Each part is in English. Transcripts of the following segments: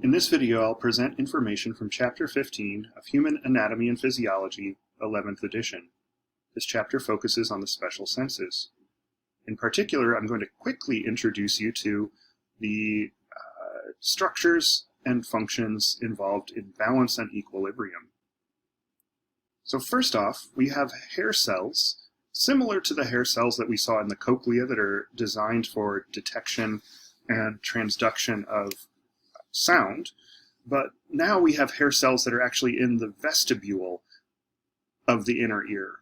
In this video, I'll present information from Chapter 15 of Human Anatomy and Physiology, 11th edition. This chapter focuses on the special senses. In particular, I'm going to quickly introduce you to the structures and functions involved in balance and equilibrium. So first off, we have hair cells, similar to the hair cells that we saw in the cochlea that are designed for detection and transduction of sound, but now we have hair cells that are actually in the vestibule of the inner ear.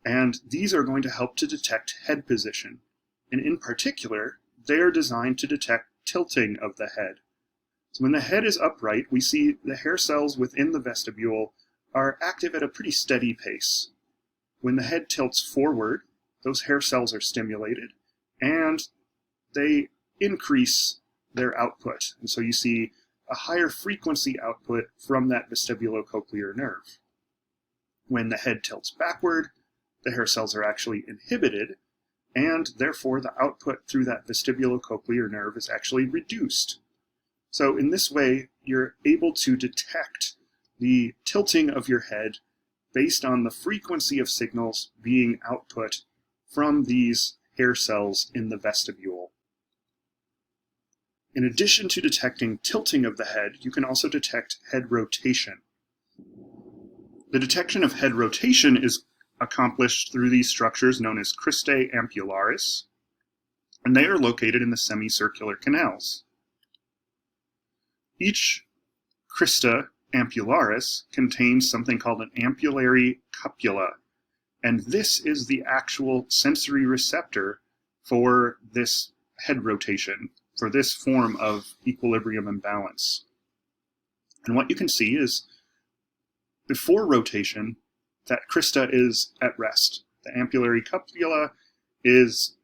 And these are going to help to detect head position. And in particular, they are designed to detect tilting of the head. So when the head is upright, we see the hair cells within the vestibule are active at a pretty steady pace. When the head tilts forward, those hair cells are stimulated and they increase their output. And so you see a higher frequency output from that vestibulocochlear nerve. When the head tilts backward, the hair cells are actually inhibited, and therefore the output through that vestibulocochlear nerve is actually reduced. So in this way, you're able to detect the tilting of your head based on the frequency of signals being output from these hair cells in the vestibule. In addition to detecting tilting of the head, you can also detect head rotation. The detection of head rotation is accomplished through these structures known as cristae ampullaris, and they are located in the semicircular canals. Each crista ampullaris contains something called an ampullary cupula, and this is the actual sensory receptor for this head rotation, for this form of equilibrium and balance. And what you can see is before rotation, that crista is at rest. The ampullary cupula is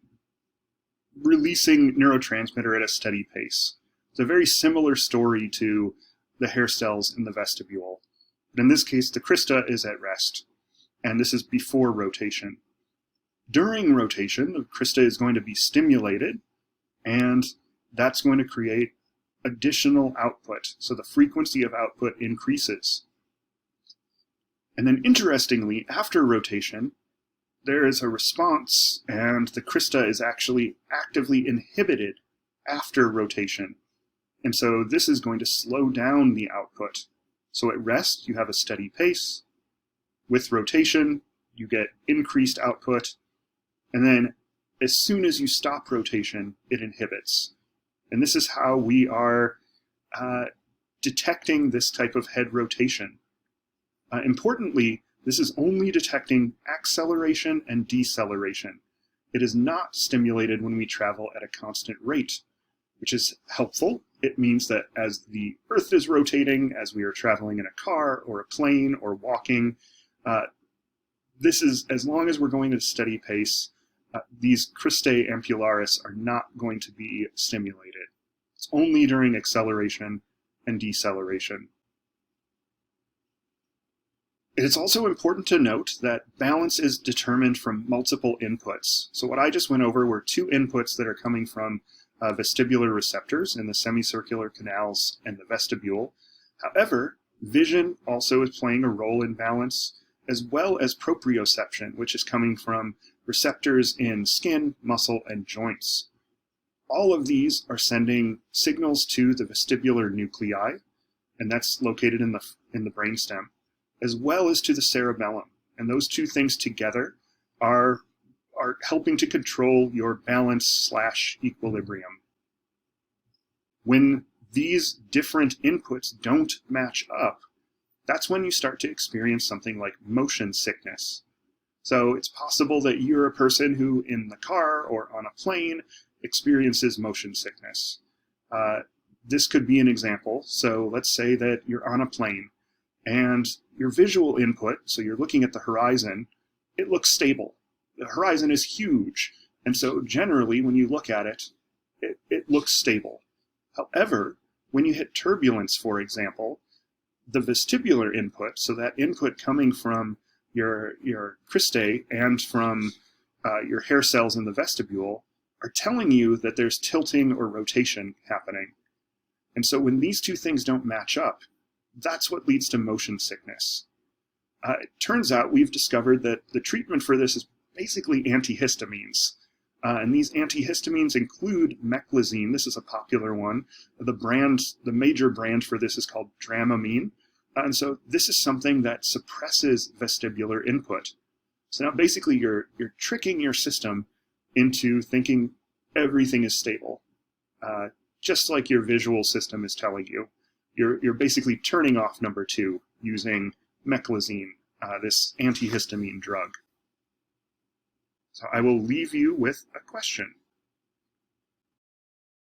releasing neurotransmitter at a steady pace. It's a very similar story to the hair cells in the vestibule. But in this case, the crista is at rest, and this is before rotation. During rotation, the crista is going to be stimulated, and that's going to create additional output. So the frequency of output increases. And then interestingly, after rotation, there is a response, and the crista is actually actively inhibited after rotation. And so this is going to slow down the output. So at rest, you have a steady pace. With rotation, you get increased output. And then as soon as you stop rotation, it inhibits. And this is how we are detecting this type of head rotation. Importantly, this is only detecting acceleration and deceleration. It is not stimulated when we travel at a constant rate, which is helpful. It means that as the Earth is rotating, as we are traveling in a car or a plane or walking, this is, as long as we're going at a steady pace, these cristae ampullaris are not going to be stimulated. It's only during acceleration and deceleration. It is also important to note that balance is determined from multiple inputs. So what I just went over were two inputs that are coming from vestibular receptors in the semicircular canals and the vestibule. However, vision also is playing a role in balance, as well as proprioception, which is coming from receptors in skin, muscle, and joints. All of these are sending signals to the vestibular nuclei, and that's located in the brainstem, as well as to the cerebellum. And those two things together are helping to control your balance/equilibrium. When these different inputs don't match up, that's when you start to experience something like motion sickness. So it's possible that you're a person who, in the car or on a plane, experiences motion sickness. This could be an example. So let's say that you're on a plane, and your visual input, so you're looking at the horizon, it looks stable. The horizon is huge, and so generally when you look at it, it looks stable. However, when you hit turbulence, for example, the vestibular input, so that input coming from your cristae and from your hair cells in the vestibule, are telling you that there's tilting or rotation happening. And so when these two things don't match up, that's what leads to motion sickness. It turns out we've discovered that the treatment for this is basically antihistamines. And these antihistamines include meclizine. This is a popular one. The major brand for this is called Dramamine. And so this is something that suppresses vestibular input. So now basically you're tricking your system into thinking everything is stable, just like your visual system is telling you. You're basically turning off number 2 using meclizine, this antihistamine drug. So I will leave you with a question.